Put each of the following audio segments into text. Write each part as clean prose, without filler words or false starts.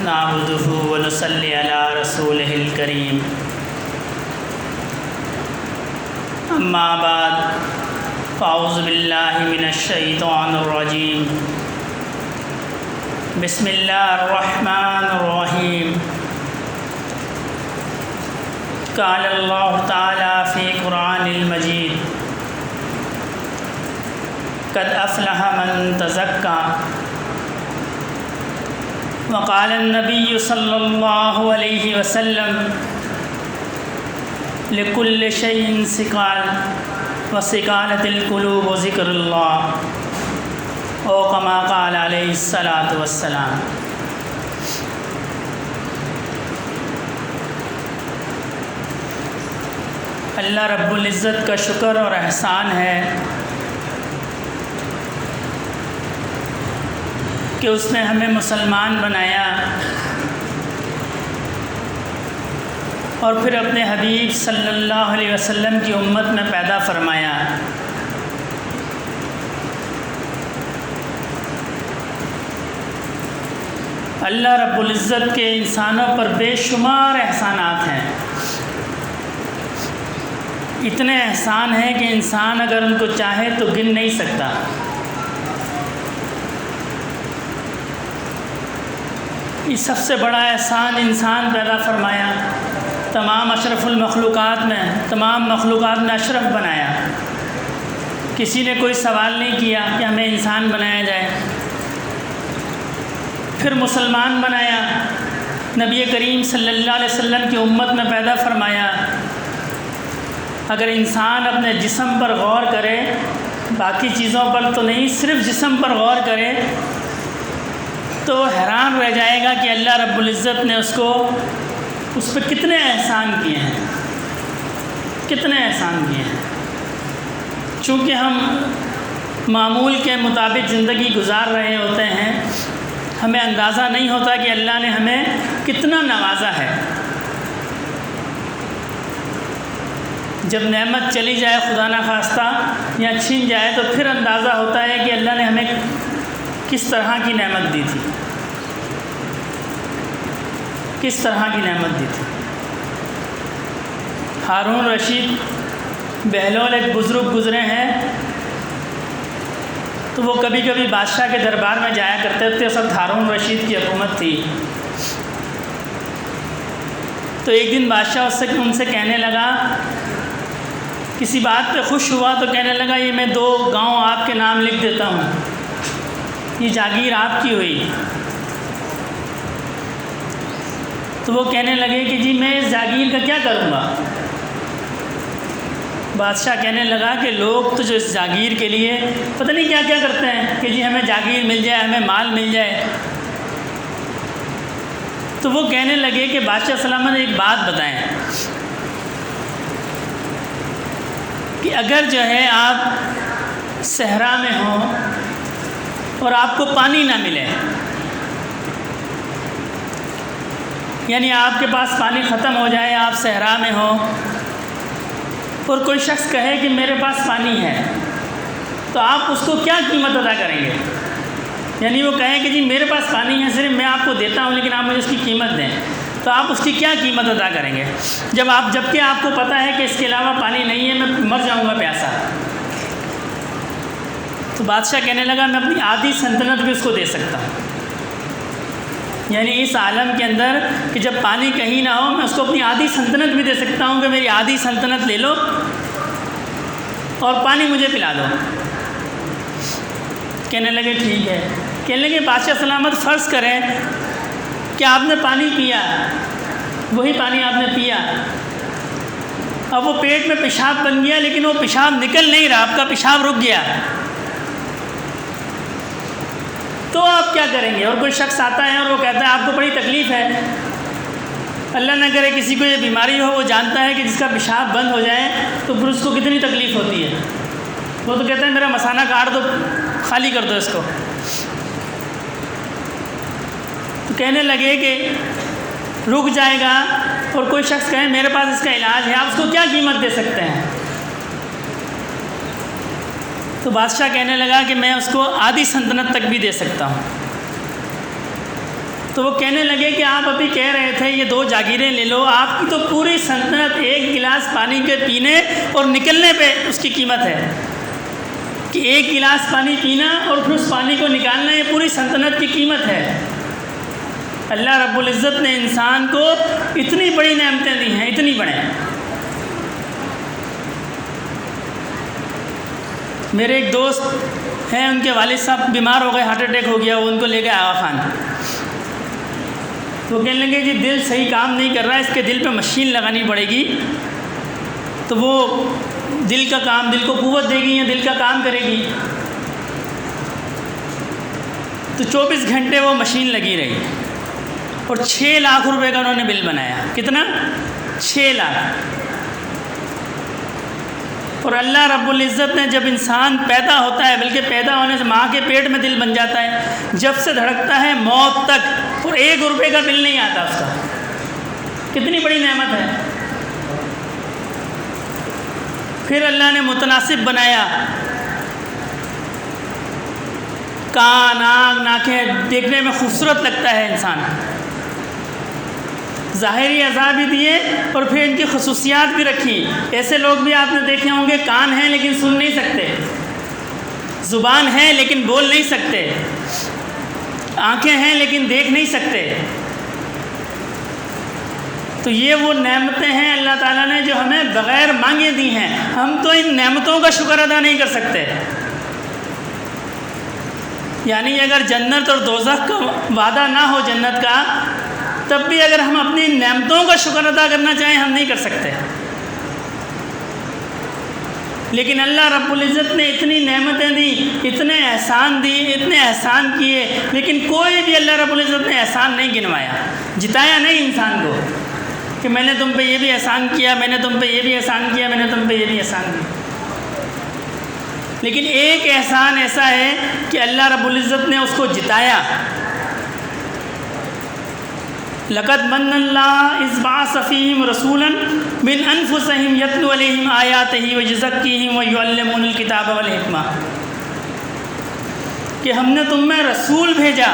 نعبده ونصلي على رسوله الكريم اما بعد فاعوذ باللہ من الشیطان الرجیم بسم اللہ الرحمن الرحیم قال اللہ تعالی فی قرآن المجید قد افلح من تزکا وقال النبی صلی اللہ علیہ وسلم لکل شیء سقال وسقالۃ القلوب ذکر اللہ او کما قال علیہ الصلاۃ والسلام۔ اللہ رب العزت کا شکر اور احسان ہے کہ اس نے ہمیں مسلمان بنایا اور پھر اپنے حبیب صلی اللہ علیہ وسلم کی امت میں پیدا فرمایا۔ اللہ رب العزت کے انسانوں پر بے شمار احسانات ہیں، اتنے احسان ہیں کہ انسان اگر ان کو چاہے تو گن نہیں سکتا۔ یہ سب سے بڑا احسان انسان پیدا فرمایا، تمام اشرف المخلوقات میں تمام مخلوقات میں اشرف بنایا۔ کسی نے کوئی سوال نہیں کیا کہ ہمیں انسان بنایا جائے۔ پھر مسلمان بنایا، نبی کریم صلی اللہ علیہ وسلم کی امت میں پیدا فرمایا۔ اگر انسان اپنے جسم پر غور کرے، باقی چیزوں پر تو نہیں، صرف جسم پر غور کرے تو حیران رہ جائے گا کہ اللہ رب العزت نے اس پہ کتنے احسان کیے ہیں، کتنے احسان کیے ہیں۔ چونکہ ہم معمول کے مطابق زندگی گزار رہے ہوتے ہیں، ہمیں اندازہ نہیں ہوتا کہ اللہ نے ہمیں کتنا نوازا ہے۔ جب نعمت چلی جائے خدا نخواستہ یا چھین جائے تو پھر اندازہ ہوتا ہے کہ اللہ نے ہمیں کس طرح کی نعمت دی تھی، کس طرح کی نعمت دی تھی۔ ہارون رشید بہلول ایک بزرگ گزرے ہیں، تو وہ کبھی کبھی بادشاہ کے دربار میں جایا کرتے تھے۔ اس وقت ہارون رشید کی حکومت تھی۔ تو ایک دن بادشاہ ان سے کہنے لگا، کسی بات پہ خوش ہوا تو کہنے لگا یہ میں 2 گاؤں آپ کے نام لکھ دیتا ہوں، یہ جاگیر آپ کی ہوئی۔ تو وہ کہنے لگے کہ جی میں اس جاگیر کا کیا کروں گا؟ بادشاہ کہنے لگا کہ لوگ تو جو اس جاگیر کے لیے پتہ نہیں کیا کیا کرتے ہیں کہ جی ہمیں جاگیر مل جائے، ہمیں مال مل جائے۔ تو وہ کہنے لگے کہ بادشاہ سلامت نے ایک بات بتائیں کہ اگر جو ہے آپ صحرا میں ہوں اور آپ کو پانی نہ ملے، یعنی آپ کے پاس پانی ختم ہو جائے، آپ صحرا میں ہوں اور کوئی شخص کہے کہ میرے پاس پانی ہے، تو آپ اس کو کیا قیمت ادا کریں گے؟ یعنی وہ کہیں کہ جی میرے پاس پانی ہے، صرف میں آپ کو دیتا ہوں لیکن آپ مجھے اس کی قیمت دیں، تو آپ اس کی کیا قیمت ادا کریں گے؟ جبکہ آپ کو پتہ ہے کہ اس کے علاوہ پانی نہیں ہے، میں مر جاؤں گا پیاسا۔ تو بادشاہ کہنے لگا میں اپنی آدھی سلطنت بھی اس کو دے سکتا ہوں، یعنی اس عالم کے اندر کہ جب پانی کہیں نہ ہو، میں اس کو اپنی آدھی سلطنت بھی دے سکتا ہوں کہ میری آدھی سلطنت لے لو اور پانی مجھے پلا دو۔ کہنے لگے ٹھیک ہے۔ کہنے لگے بادشاہ سلامت فرض کریں کہ آپ نے پانی پیا، وہی پانی آپ نے پیا، اب وہ پیٹ میں پیشاب بن گیا لیکن وہ پیشاب نکل نہیں رہا، آپ کا پیشاب رک گیا، تو آپ کیا کریں گے؟ اور کوئی شخص آتا ہے اور وہ کہتا ہے آپ کو بڑی تکلیف ہے، اللہ نہ کرے کسی کو یہ بیماری ہو، وہ جانتا ہے کہ جس کا پیشاب بند ہو جائے تو پھر اس کو کتنی تکلیف ہوتی ہے، وہ تو کہتا ہے میرا مثانہ کاٹ دو، خالی کر دو اس کو۔ تو کہنے لگے کہ رک جائے گا، اور کوئی شخص کہے میرے پاس اس کا علاج ہے، آپ اس کو کیا قیمت دے سکتے ہیں؟ تو بادشاہ کہنے لگا کہ میں اس کو آدھی سلطنت تک بھی دے سکتا ہوں۔ تو وہ کہنے لگے کہ آپ ابھی کہہ رہے تھے یہ 2 جاگیریں لے لو، آپ کی تو پوری سلطنت 1 گلاس پانی کے پینے اور نکلنے پہ اس کی قیمت ہے، کہ 1 گلاس پانی پینا اور پھر اس پانی کو نکالنا، یہ پوری سلطنت کی قیمت ہے۔ اللہ رب العزت نے انسان کو اتنی بڑی نعمتیں دی ہیں، اتنی بڑے۔ میرے ایک دوست ہیں، ان کے والد صاحب بیمار ہو گئے، ہارٹ اٹیک ہو گیا، وہ ان کو لے گئے آغا خان۔ تو کہنے لگے جی دل صحیح کام نہیں کر رہا ہے، اس کے دل پہ مشین لگانی پڑے گی تو وہ دل کا کام، دل کو قوت دے گی یا دل کا کام کرے گی۔ تو 24 گھنٹے وہ مشین لگی رہی اور 6 لاکھ روپے کا انہوں نے بل بنایا۔ کتنا؟ 6 لاکھ۔ اور اللہ رب العزت نے جب انسان پیدا ہوتا ہے، بلکہ پیدا ہونے سے ماں کے پیٹ میں دل بن جاتا ہے، جب سے دھڑکتا ہے موت تک، اور 1 روپے کا بل نہیں آتا اس کا۔ کتنی بڑی نعمت ہے۔ پھر اللہ نے متناسب بنایا، کان، آنکھ، ناکیں، دیکھنے میں خوبصورت لگتا ہے انسان۔ ظاہری اعضاء بھی دیے اور پھر ان کی خصوصیات بھی رکھی۔ ایسے لوگ بھی آپ نے دیکھے ہوں گے، کان ہیں لیکن سن نہیں سکتے، زبان ہے لیکن بول نہیں سکتے، آنکھیں ہیں لیکن دیکھ نہیں سکتے۔ تو یہ وہ نعمتیں ہیں اللہ تعالیٰ نے جو ہمیں بغیر مانگے دی ہیں۔ ہم تو ان نعمتوں کا شکر ادا نہیں کر سکتے۔ یعنی اگر جنت اور دوزخ کا وعدہ نہ ہو جنت کا، تب بھی اگر ہم اپنی نعمتوں کا شکر ادا کرنا چاہیں ہم نہیں کر سکتے۔ لیکن اللہ رب العزت نے اتنی نعمتیں دی، اتنے احسان دی، اتنے احسان کیے، لیکن کوئی بھی اللہ رب العزت نے احسان نہیں گنوایا، جتایا نہیں انسان کو کہ میں نے تم پہ یہ بھی احسان کیا، میں نے تم پہ یہ بھی احسان کیا، میں نے تم پہ یہ بھی احسان کیا۔ لیکن ایک احسان ایسا ہے کہ اللہ رب العزت نے اس کو جتایا۔ لقد من اللہ اذ بعث فیہم رسولا من انفسہم یتلو علیہم آیاتہ ویزکیہم ویعلمہم الکتاب والحکمہ، کہ ہم نے تم میں رسول بھیجا،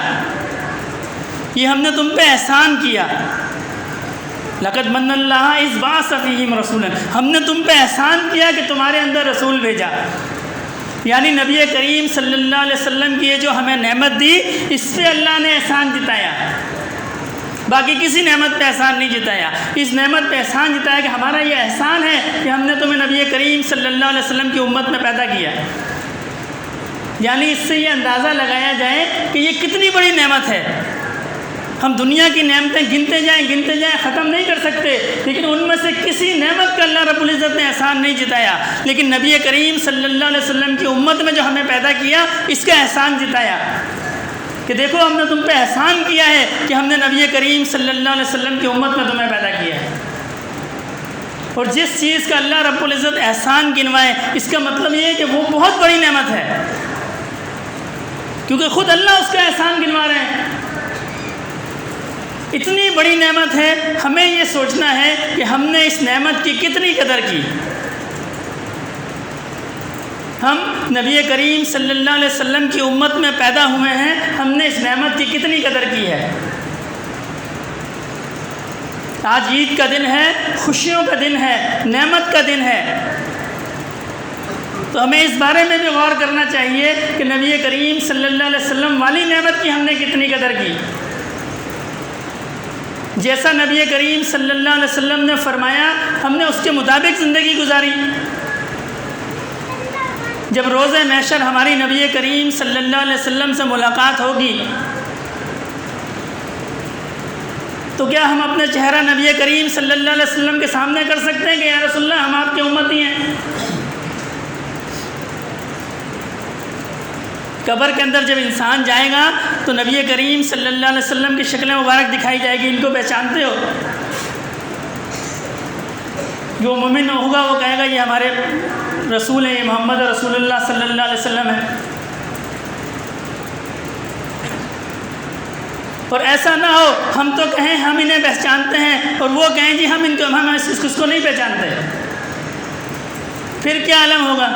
یہ ہم نے تم پہ احسان کیا۔ لقد من اللہ اذ بعث فیہم رسولا، ہم نے تم پہ احسان کیا کہ تمہارے اندر رسول بھیجا۔ یعنی نبی کریم صلی اللہ علیہ وسلم کی یہ جو ہمیں نعمت دی، اس پہ اللہ نے احسان جتایا، باقی کسی نعمت پہ احسان نہیں جتایا۔ اس نعمت پہ احسان جتایا کہ ہمارا یہ احسان ہے کہ ہم نے تمہیں نبی کریم صلی اللہ علیہ وسلم کی امت میں پیدا کیا۔ یعنی اس سے یہ اندازہ لگایا جائے کہ یہ کتنی بڑی نعمت ہے۔ ہم دنیا کی نعمتیں گنتے جائیں ختم نہیں کر سکتے، لیکن ان میں سے کسی نعمت کا اللہ رب العزت نے احسان نہیں جتایا، لیکن نبی کریم صلی اللہ علیہ وسلم کی امت میں جو ہمیں پیدا کیا، اس کا احسان جتایا کہ دیکھو ہم نے تم پہ احسان کیا ہے کہ ہم نے نبی کریم صلی اللہ علیہ وسلم کی امت میں تمہیں پیدا کیا ہے۔ اور جس چیز کا اللہ رب العزت احسان گنوائے، اس کا مطلب یہ ہے کہ وہ بہت بڑی نعمت ہے، کیونکہ خود اللہ اس کا احسان گنوا رہے ہیں۔ اتنی بڑی نعمت ہے، ہمیں یہ سوچنا ہے کہ ہم نے اس نعمت کی کتنی قدر کی۔ ہم نبی کریم صلی اللہ علیہ وسلم کی امت میں پیدا ہوئے ہیں، ہم نے اس نعمت کی کتنی قدر کی ہے۔ آج عید کا دن ہے، خوشیوں کا دن ہے، نعمت کا دن ہے، تو ہمیں اس بارے میں بھی غور کرنا چاہیے کہ نبی کریم صلی اللہ علیہ وسلم والی نعمت کی ہم نے کتنی قدر کی۔ جیسا نبی کریم صلی اللہ علیہ وسلم نے فرمایا، ہم نے اس کے مطابق زندگی گزاری۔ جب روز محشر ہماری نبی کریم صلی اللہ علیہ وسلم سے ملاقات ہوگی تو کیا ہم اپنا چہرہ نبی کریم صلی اللہ علیہ وسلم کے سامنے کر سکتے ہیں کہ یا رسول اللہ ہم آپ کے امتی ہیں؟ قبر کے اندر جب انسان جائے گا تو نبی کریم صلی اللہ علیہ وسلم کی شکل مبارک دکھائی جائے گی، ان کو پہچانتے ہو؟ جو مومن ہوگا وہ کہے گا یہ ہمارے رسول ہیں، یہ محمد رسول اللہ صلی اللہ علیہ وسلم ہے۔ اور ایسا نہ ہو ہم تو کہیں ہم انہیں پہچانتے ہیں اور وہ کہیں جی ہم اس کو نہیں پہچانتے، پھر کیا عالم ہوگا؟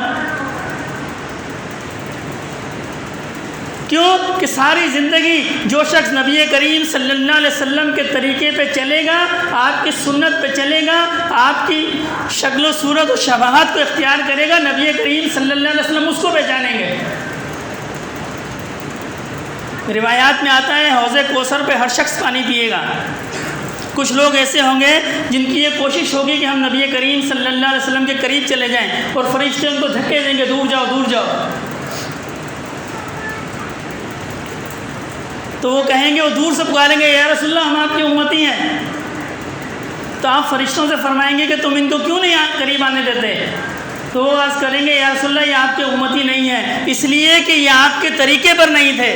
کیوں کہ ساری زندگی جو شخص نبی کریم صلی اللہ علیہ وسلم کے طریقے پہ چلے گا، آپ کی سنت پہ چلے گا، آپ کی شکل و صورت و شباہت کو اختیار کرے گا، نبی کریم صلی اللہ علیہ وسلم اس کو پہچانیں گے۔ روایات میں آتا ہے حوض کوثر پہ ہر شخص پانی پیے گا۔ کچھ لوگ ایسے ہوں گے جن کی یہ کوشش ہوگی کہ ہم نبی کریم صلی اللہ علیہ وسلم کے قریب چلے جائیں، اور فرشتے ان کو دھکے دیں گے، دور جاؤ دور جاؤ۔ تو وہ کہیں گے، وہ دور سے پکاریں گے، یا رسول اللہ ہم آپ کی امتی ہیں۔ تو آپ فرشتوں سے فرمائیں گے کہ تم ان کو کیوں نہیں قریب آنے دیتے؟ تو وہ عرض کریں گے، یا رسول اللہ یہ آپ کے امتی نہیں ہیں، اس لیے کہ یہ آپ کے طریقے پر نہیں تھے،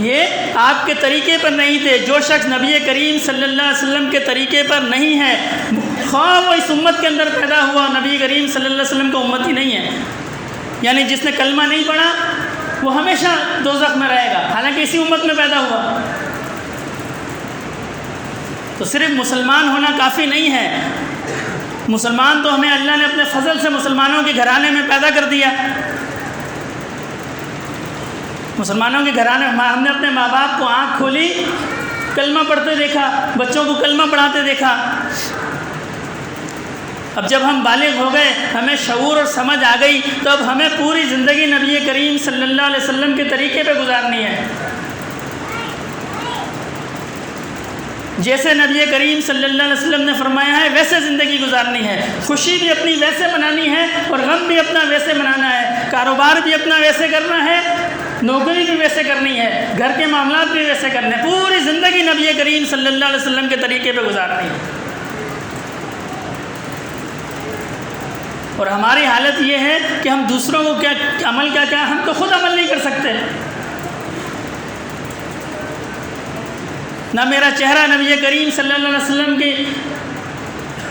یہ آپ کے طریقے پر نہیں تھے۔ جو شخص نبی کریم صلی اللہ علیہ وسلم کے طریقے پر نہیں ہے، خواہ وہ اس امت کے اندر پیدا ہوا، نبی کریم صلی اللہ علیہ وسلم کا امتی نہیں ہے، یعنی جس نے کلمہ نہیں پڑھا وہ ہمیشہ دوزخ میں رہے گا، حالانکہ اسی امت میں پیدا ہوا۔ تو صرف مسلمان ہونا کافی نہیں ہے، مسلمان تو ہمیں اللہ نے اپنے فضل سے مسلمانوں کے گھرانے میں پیدا کر دیا۔ مسلمانوں کے گھرانے، ہم نے اپنے ماں باپ کو آنکھ کھولی، کلمہ پڑھتے دیکھا، بچوں کو کلمہ پڑھاتے دیکھا۔ اب جب ہم بالغ ہو گئے، ہمیں شعور اور سمجھ آ گئی، تو اب ہمیں پوری زندگی نبی کریم صلی اللہ علیہ وسلم کے طریقے پہ گزارنی ہے۔ جیسے نبی کریم صلی اللہ علیہ وسلم نے فرمایا ہے ویسے زندگی گزارنی ہے، خوشی بھی اپنی ویسے منانی ہے اور غم بھی اپنا ویسے منانا ہے، کاروبار بھی اپنا ویسے کرنا ہے، نوکری بھی ویسے کرنی ہے، گھر کے معاملات بھی ویسے کرنے، پوری زندگی نبی کریم صلی اللہ علیہ وسلم کے طریقے پہ گزارنی ہے۔ اور ہماری حالت یہ ہے کہ ہم دوسروں کو کیا عمل کیا ہم تو خود عمل نہیں کر سکتے۔ نہ میرا چہرہ نبی کریم صلی اللہ علیہ وسلم کی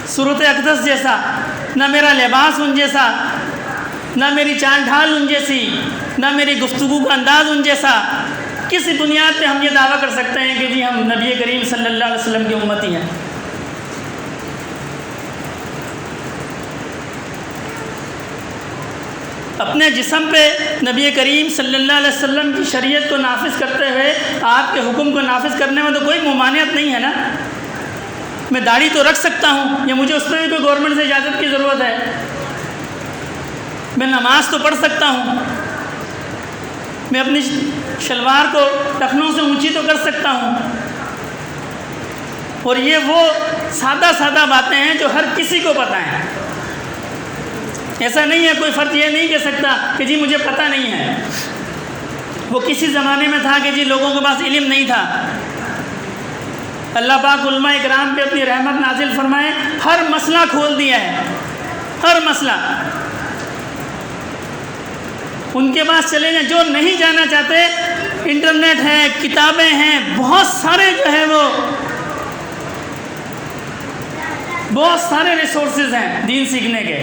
صورت اقدس جیسا، نہ میرا لباس ان جیسا، نہ میری چال ڈھال ان جیسی، نہ میری گفتگو کا انداز ان جیسا۔ کسی بنیاد پہ ہم یہ دعویٰ کر سکتے ہیں کہ جی ہم نبی کریم صلی اللہ علیہ وسلم کی امتی ہیں؟ اپنے جسم پہ نبی کریم صلی اللہ علیہ وسلم کی شریعت کو نافذ کرتے ہوئے آپ کے حکم کو نافذ کرنے میں تو کوئی ممانعت نہیں ہے نا۔ میں داڑھی تو رکھ سکتا ہوں، یا مجھے اس پہ بھی کوئی گورنمنٹ سے اجازت کی ضرورت ہے؟ میں نماز تو پڑھ سکتا ہوں، میں اپنی شلوار کو ٹخنوں سے اونچی تو کر سکتا ہوں، اور یہ وہ سادہ سادہ باتیں ہیں جو ہر کسی کو پتہ ہیں۔ ایسا نہیں ہے، کوئی فرد یہ نہیں کہہ سکتا کہ جی مجھے پتہ نہیں ہے۔ وہ کسی زمانے میں تھا کہ جی لوگوں کے پاس علم نہیں تھا۔ اللہ پاک علماء اکرام پہ اپنی رحمت نازل فرمائے، ہر مسئلہ کھول دیا ہے، ہر مسئلہ ان کے پاس چلے جائیں۔ جو نہیں جانا چاہتے، انٹرنیٹ ہے، کتابیں ہیں، بہت سارے جو ہے وہ بہت سارے ریسورسز ہیں دین سیکھنے کے۔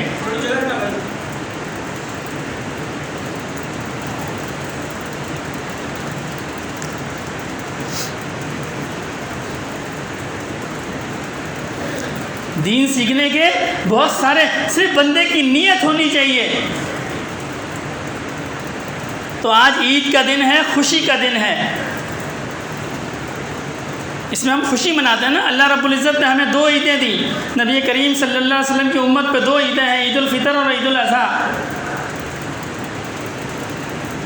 دین سیکھنے کے بہت سارے، صرف بندے کی نیت ہونی چاہیے۔ تو آج عید کا دن ہے، خوشی کا دن ہے، اس میں ہم خوشی مناتے ہیں نا۔ اللہ رب العزت نے ہمیں 2 عیدیں دی، نبی کریم صلی اللہ علیہ وسلم کی امت پہ 2 عیدیں ہیں، عید الفطر اور عید الاضحیٰ،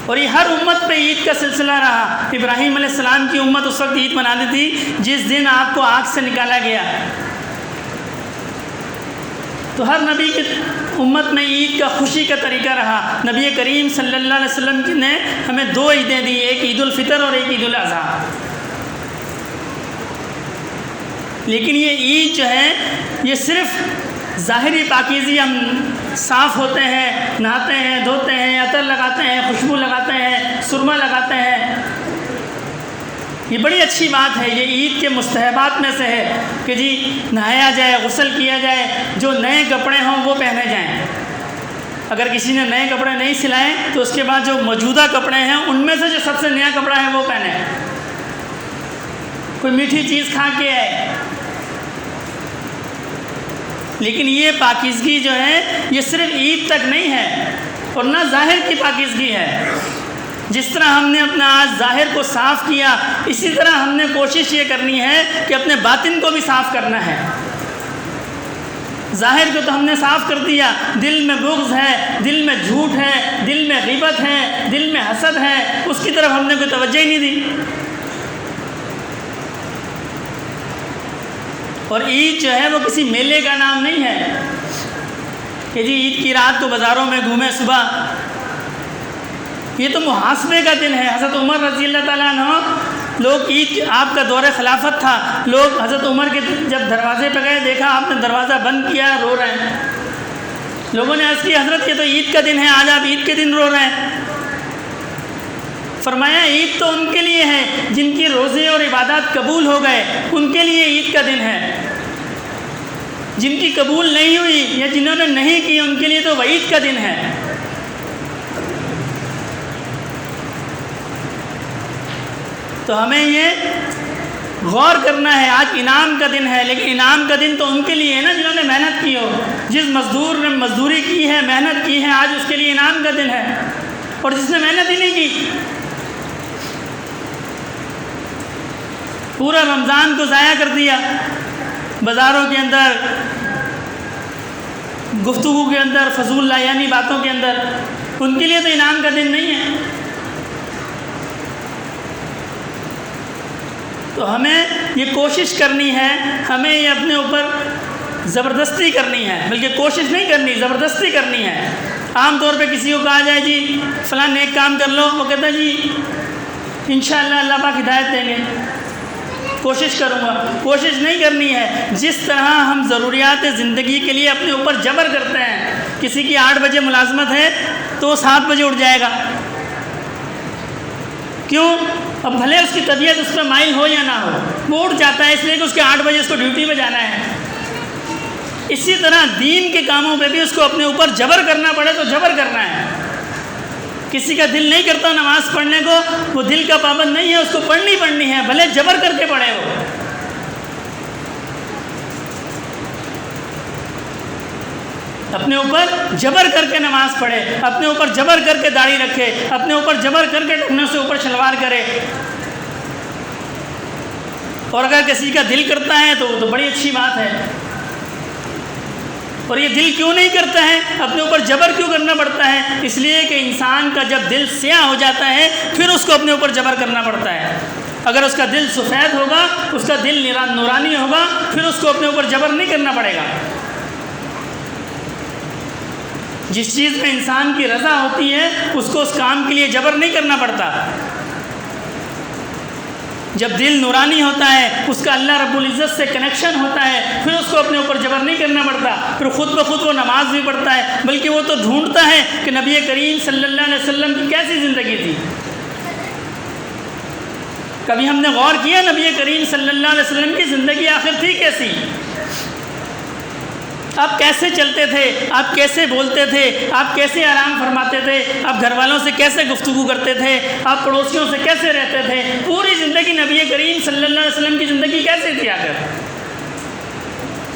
اور یہ ہر امت پہ عید کا سلسلہ رہا۔ ابراہیم علیہ السلام کی امت اس وقت عید مناتی تھی جس دن آپ کو آگ سے نکالا گیا، تو ہر نبی کی امت میں عید کا خوشی کا طریقہ رہا۔ نبی کریم صلی اللہ علیہ وسلم نے ہمیں 2 عیدیں دی، ایک عید الفطر اور ایک عید الاضحیٰ۔ لیکن یہ عید جو ہے یہ صرف ظاہری پاکیزی، ہم صاف ہوتے ہیں، نہاتے ہیں، دھوتے ہیں، عطر لگاتے ہیں، خوشبو لگاتے ہیں، سرما لگاتے ہیں، یہ بڑی اچھی بات ہے۔ یہ عید کے مستحبات میں سے ہے کہ جی نہایا جائے، غسل کیا جائے، جو نئے کپڑے ہوں وہ پہنے جائیں۔ اگر کسی نے نئے کپڑے نہیں سلائے تو اس کے بعد جو موجودہ کپڑے ہیں ان میں سے جو سب سے نیا کپڑا ہے وہ پہنے، کوئی میٹھی چیز کھا کے آئے۔ لیکن یہ پاکیزگی جو ہے یہ صرف عید تک نہیں ہے، اور نہ ظاہر کی پاکیزگی ہے۔ جس طرح ہم نے اپنا آج ظاہر کو صاف کیا، اسی طرح ہم نے کوشش یہ کرنی ہے کہ اپنے باطن کو بھی صاف کرنا ہے۔ ظاہر کو تو ہم نے صاف کر دیا، دل میں بغض ہے، دل میں جھوٹ ہے، دل میں غیبت ہے، دل میں حسد ہے، اس کی طرف ہم نے کوئی توجہ ہی نہیں دی۔ اور عید جو ہے وہ کسی میلے کا نام نہیں ہے کہ جی عید کی رات کو بازاروں میں گھومے صبح، یہ تو محاسبے کا دن ہے۔ حضرت عمر رضی اللہ تعالیٰ عنہ، لوگ عید، آپ کا دور خلافت تھا، لوگ حضرت عمر کے جب دروازے پہ گئے، دیکھا آپ نے دروازہ بند کیا، رو رہے ہیں۔ لوگوں نے عرض کی حضرت یہ تو عید کا دن ہے، آج آپ عید کے دن رو رہے ہیں۔ فرمایا عید تو ان کے لیے ہے جن کی روزے اور عبادات قبول ہو گئے، ان کے لیے عید کا دن ہے۔ جن کی قبول نہیں ہوئی یا جنہوں نے نہیں کی، ان کے لیے تو وعید کا دن ہے۔ تو ہمیں یہ غور کرنا ہے، آج انعام کا دن ہے، لیکن انعام کا دن تو ان کے لیے ہے نا جنہوں نے محنت کی ہو۔ جس مزدور نے مزدوری کی ہے، محنت کی ہے، آج اس کے لیے انعام کا دن ہے، اور جس نے محنت ہی نہیں کی، پورا رمضان کو ضائع کر دیا، بازاروں کے اندر، گفتگو کے اندر، فضول لایانی باتوں کے اندر، ان کے لیے تو انعام کا دن نہیں ہے۔ تو ہمیں یہ کوشش کرنی ہے، ہمیں یہ اپنے اوپر زبردستی کرنی ہے، بلکہ کوشش نہیں کرنی، زبردستی کرنی ہے۔ عام طور پہ کسی کو کہا جائے جی فلاں نیک کام کر لو، وہ کہتا ہے جی انشاءاللہ اللہ پاک ہدایت دیں گے، کوشش کروں گا۔ کوشش نہیں کرنی ہے۔ جس طرح ہم ضروریات زندگی کے لیے اپنے اوپر جبر کرتے ہیں، کسی کی 8 بجے ملازمت ہے تو وہ 7 بجے اٹھ جائے گا، کیوں؟ اب بھلے اس کی طبیعت اس پہ مائل ہو یا نہ ہو، وہ اٹھ جاتا ہے اس لیے کہ اس کے 8 بجے اس کو ڈیوٹی پہ جانا ہے۔ اسی طرح دین کے کاموں پہ بھی اس کو اپنے اوپر جبر کرنا پڑے تو جبر کرنا ہے۔ کسی کا دل نہیں کرتا نماز پڑھنے کو، وہ دل کا پابند نہیں ہے، اس کو پڑھنی ہے، بھلے جبر کر کے پڑھے وہ۔ اپنے اوپر جبر کر کے نماز پڑھے، اپنے اوپر جبر کر کے داڑھی رکھے، اپنے اوپر جبر کر کے ٹخنوں سے اوپر شلوار کرے۔ اور اگر کسی کا دل کرتا ہے تو وہ تو بڑی اچھی بات ہے۔ اور یہ دل کیوں نہیں کرتا ہے، اپنے اوپر جبر کیوں کرنا پڑتا ہے؟ اس لیے کہ انسان کا جب دل سیاہ ہو جاتا ہے پھر اس کو اپنے اوپر جبر کرنا پڑتا ہے۔ اگر اس کا دل سفید ہوگا، اس کا دل نورانی ہوگا، پھر اس کو اپنے اوپر جبر نہیں کرنا پڑے گا۔ جس چیز میں انسان کی رضا ہوتی ہے اس کو اس کام کے لیے جبر نہیں کرنا پڑتا۔ جب دل نورانی ہوتا ہے، اس کا اللہ رب العزت سے کنیکشن ہوتا ہے، پھر اس کو اپنے اوپر جبر نہیں کرنا پڑتا، پھر خود بخود وہ نماز بھی پڑھتا ہے، بلکہ وہ تو ڈھونڈتا ہے کہ نبی کریم صلی اللہ علیہ وسلم کی کیسی زندگی تھی۔ کبھی ہم نے غور کیا نبی کریم صلی اللہ علیہ وسلم کی زندگی آخر تھی کیسی؟ آپ کیسے چلتے تھے، آپ کیسے بولتے تھے، آپ کیسے آرام فرماتے تھے، آپ گھر والوں سے کیسے گفتگو کرتے تھے، آپ پڑوسیوں سے کیسے رہتے تھے؟ پوری زندگی نبی کریم صلی اللہ علیہ وسلم کی زندگی کیسے تھی آخر؟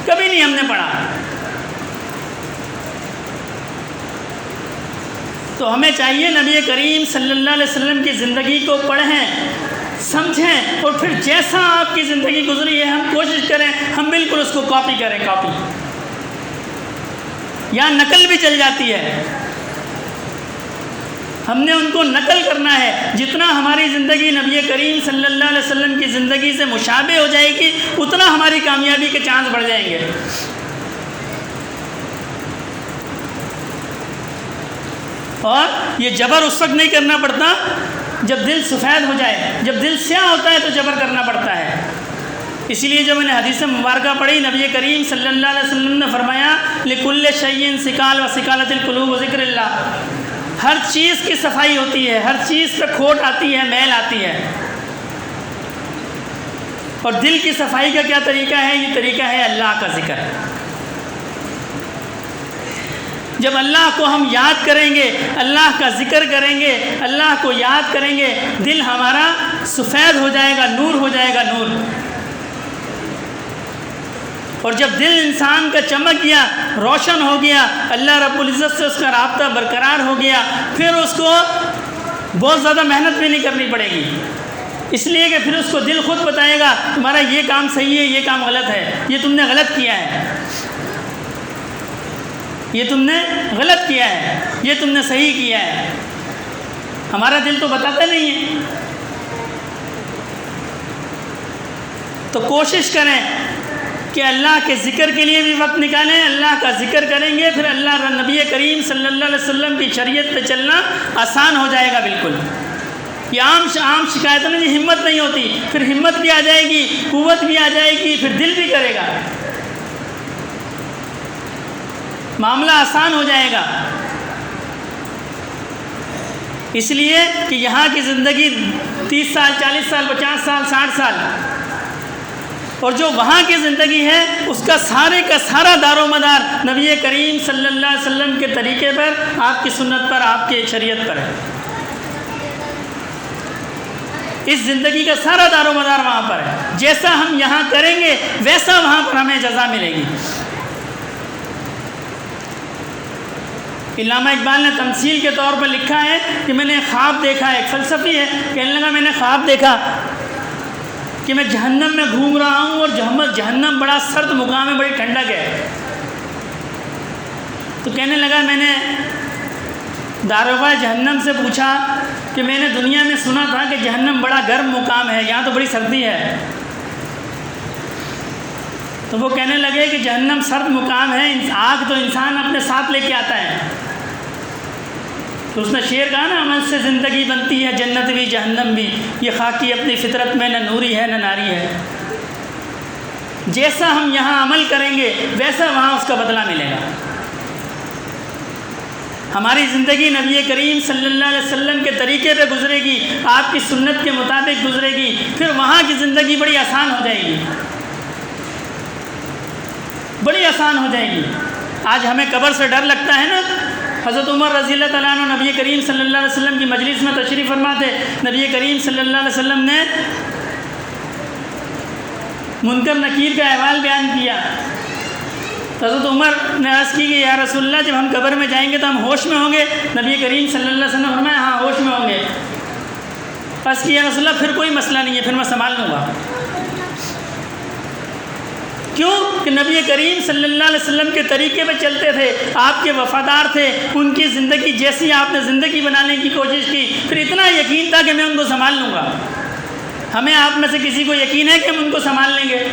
کبھی نہیں ہم نے پڑھا۔ تو ہمیں چاہیے نبی کریم صلی اللہ علیہ وسلم کی زندگی کو پڑھیں، سمجھیں، اور پھر جیسا آپ کی زندگی گزری ہے ہم کوشش کریں ہم بالکل اس کو کاپی کریں۔ کاپی یا نقل بھی چل جاتی ہے، ہم نے ان کو نقل کرنا ہے۔ جتنا ہماری زندگی نبی کریم صلی اللہ علیہ وسلم کی زندگی سے مشابہ ہو جائے گی، اتنا ہماری کامیابی کے چانس بڑھ جائیں گے۔ اور یہ جبر اس وقت نہیں کرنا پڑتا جب دل سفید ہو جائے، جب دل سیاہ ہوتا ہے تو جبر کرنا پڑتا ہے۔ اسی لیے جب میں نے حدیث مبارکہ پڑھی، نبی کریم صلی اللہ علیہ وسلم نے فرمایا لِكُلِّ شَيْءٍ سِقَالٌ وَسِقَالَةِ الْقُلُوبُ ذِكْرُ اللَّهِ، ہر چیز کی صفائی ہوتی ہے، ہر چیز پہ کھوٹ آتی ہے، میل آتی ہے، اور دل کی صفائی کا کیا طریقہ ہے؟ یہ طریقہ ہے اللہ کا ذکر۔ جب اللہ کو ہم یاد کریں گے، اللہ کا ذکر کریں گے، اللہ کو یاد کریں گے، دل ہمارا سفید ہو جائے گا، نور ہو جائے گا، نور۔ اور جب دل انسان کا چمک گیا، روشن ہو گیا، اللہ رب العزت سے اس کا رابطہ برقرار ہو گیا، پھر اس کو بہت زیادہ محنت بھی نہیں کرنی پڑے گی، اس لیے کہ پھر اس کو دل خود بتائے گا تمہارا یہ کام صحیح ہے، یہ کام غلط ہے، یہ تم نے غلط کیا ہے، یہ تم نے غلط کیا ہے، یہ تم نے صحیح کیا ہے۔ ہمارا دل تو بتاتا نہیں ہے۔ تو کوشش کریں کہ اللہ کے ذکر کے لیے بھی وقت نکالیں، اللہ کا ذکر کریں گے، پھر اللہ نبی کریم صلی اللہ علیہ وسلم کی شریعت پہ چلنا آسان ہو جائے گا بالکل۔ یہ عام شکایتوں میں ہمت نہیں ہوتی، پھر ہمت بھی آ جائے گی، قوت بھی آ جائے گی، پھر دل بھی کرے گا، معاملہ آسان ہو جائے گا۔ اس لیے کہ یہاں کی زندگی 30 سال 40 سال 50 سال 60 سال، اور جو وہاں کی زندگی ہے اس کا سارا دار و مدار نبی کریم صلی اللہ علیہ وسلم کے طریقے پر، آپ کی سنت پر، آپ کی شریعت پر ہے۔ اس زندگی کا سارا دار و مدار وہاں پر ہے۔ جیسا ہم یہاں کریں گے ویسا وہاں پر ہمیں جزا ملے گی۔ علامہ اقبال نے تمثیل کے طور پر لکھا ہے کہ میں نے خواب دیکھا ہے، ایک فلسفی ہے، کہنے لگا میں نے خواب دیکھا کہ میں جہنم میں گھوم رہا ہوں، اور جہنم بڑا سرد مقام ہے، بڑی ٹھنڈک ہے۔ تو کہنے لگا میں نے داروغہ جہنم سے پوچھا کہ میں نے دنیا میں سنا تھا کہ جہنم بڑا گرم مقام ہے، یہاں تو بڑی سردی ہے۔ تو وہ کہنے لگے کہ جہنم سرد مقام ہے، آگ تو انسان اپنے ساتھ لے کے آتا ہے۔ تو اس نے شعر کہا نا، عمل سے زندگی بنتی ہے جنت بھی جہنم بھی، یہ خاکی اپنی فطرت میں نہ نوری ہے نہ ناری ہے۔ جیسا ہم یہاں عمل کریں گے ویسا وہاں اس کا بدلہ ملے گا۔ ہماری زندگی نبی کریم صلی اللہ علیہ وسلم کے طریقے پہ گزرے گی، آپ کی سنت کے مطابق گزرے گی، پھر وہاں کی زندگی بڑی آسان ہو جائے گی، بڑی آسان ہو جائے گی۔ آج ہمیں قبر سے ڈر لگتا ہے نا۔ حضرت عمر رضی اللہ تعالیٰ عنہ نبی کریم صلی اللہ علیہ وسلم کی مجلس میں تشریف فرما تھے، نبی کریم صلی اللہ علیہ وسلم نے منکر نکیر کا احوال بیان کیا۔ حضرت عمر نے عرض کی کہ یا رسول اللہ جب ہم قبر میں جائیں گے تو ہم ہوش میں ہوں گے؟ نبی کریم صلی اللہ علیہ وسلم فرمایا ہاں ہوش میں ہوں گے۔ عرض کی یا رسول اللہ پھر کوئی مسئلہ نہیں ہے، پھر میں سنبھال لوں گا۔ کیوں کہ نبی کریم صلی اللہ علیہ وسلم کے طریقے پہ چلتے تھے، آپ کے وفادار تھے، ان کی زندگی جیسی آپ نے زندگی بنانے کی کوشش کی، پھر اتنا یقین تھا کہ میں ان کو سنبھال لوں گا۔ ہمیں آپ میں سے کسی کو یقین ہے کہ ہم ان کو سنبھال لیں گے؟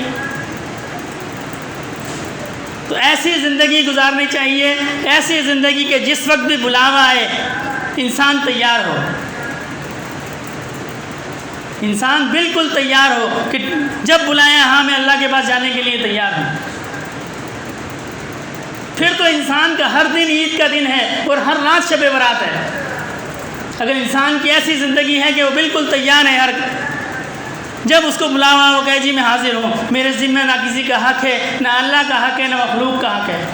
تو ایسی زندگی گزارنی چاہیے، ایسی زندگی کے جس وقت بھی بلاوا آئے انسان تیار ہو، انسان بالکل تیار ہو کہ جب بلائیں ہاں میں اللہ کے پاس جانے کے لیے تیار ہوں۔ پھر تو انسان کا ہر دن عید کا دن ہے اور ہر رات شب برات ہے۔ اگر انسان کی ایسی زندگی ہے کہ وہ بالکل تیار ہے، جب اس کو بلاوا وہ کہے جی میں حاضر ہوں، میرے ذمہ نہ کسی کا حق ہے، نہ اللہ کا حق ہے، نہ مخلوق کا حق ہے،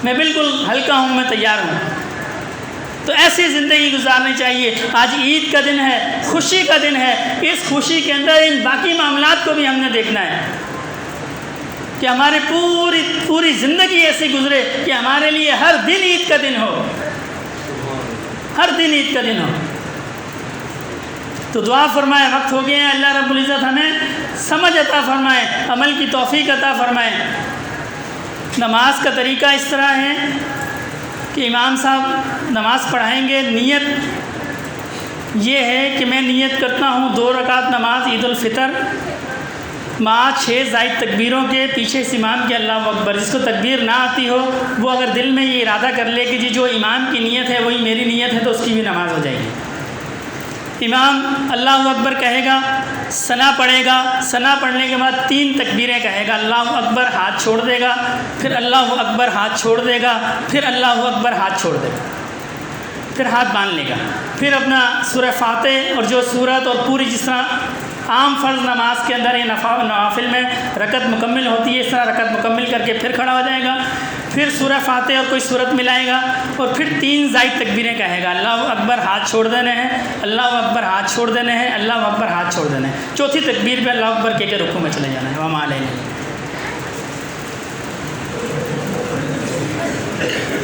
میں بالکل ہلکا ہوں، میں تیار ہوں۔ تو ایسی زندگی گزارنی چاہیے۔ آج عید کا دن ہے، خوشی کا دن ہے، اس خوشی کے اندر ان باقی معاملات کو بھی ہم نے دیکھنا ہے کہ ہماری پوری زندگی ایسی گزرے کہ ہمارے لیے ہر دن عید کا دن ہو، ہر دن عید کا دن ہو۔ تو دعا فرمائے، وقت ہو گیا ہے، اللہ رب العزت ہمیں سمجھ عطا فرمائے، عمل کی توفیق عطا فرمائے۔ نماز کا طریقہ اس طرح ہے کہ امام صاحب نماز پڑھائیں گے، نیت یہ ہے کہ میں نیت کرتا ہوں 2 رکعت نماز عید الفطر مع 6 زائد تکبیروں کے، پیچھے اس امام کے اللہ اکبر۔ جس کو تکبیر نہ آتی ہو وہ اگر دل میں یہ ارادہ کر لے کہ جی جو امام کی نیت ہے وہی میری نیت ہے، تو اس کی بھی نماز ہو جائے گی۔ امام اللہ اکبر کہے گا، ثنا پڑھے گا، ثنا پڑھنے کے بعد 3 تکبیریں کہے گا، اللہ اکبر ہاتھ چھوڑ دے گا، پھر اللہ اکبر ہاتھ چھوڑ دے گا، پھر اللہ اکبر ہاتھ چھوڑ دے گا، پھر ہاتھ باندھ لے گا، پھر اپنا سورہ فاتح اور جو سورت اور پوری جس طرح عام فرض نماز کے اندر یہ نوافل میں رکعت مکمل ہوتی ہے، اس طرح رکعت مکمل کر کے پھر کھڑا ہو جائے گا، پھر سورہ فاتح اور کوئی سورت ملائے گا، اور پھر 3 زائد تکبیریں کہے گا، اللہ اکبر ہاتھ چھوڑ دینے ہیں، اللہ اکبر ہاتھ چھوڑ دینے ہیں، اللہ اکبر ہاتھ چھوڑ دینے ہیں، 4تھی تکبیر پہ اللہ اکبر کہہ کے رکوع میں چلے جانا ہے، وما علینا۔ ہے۔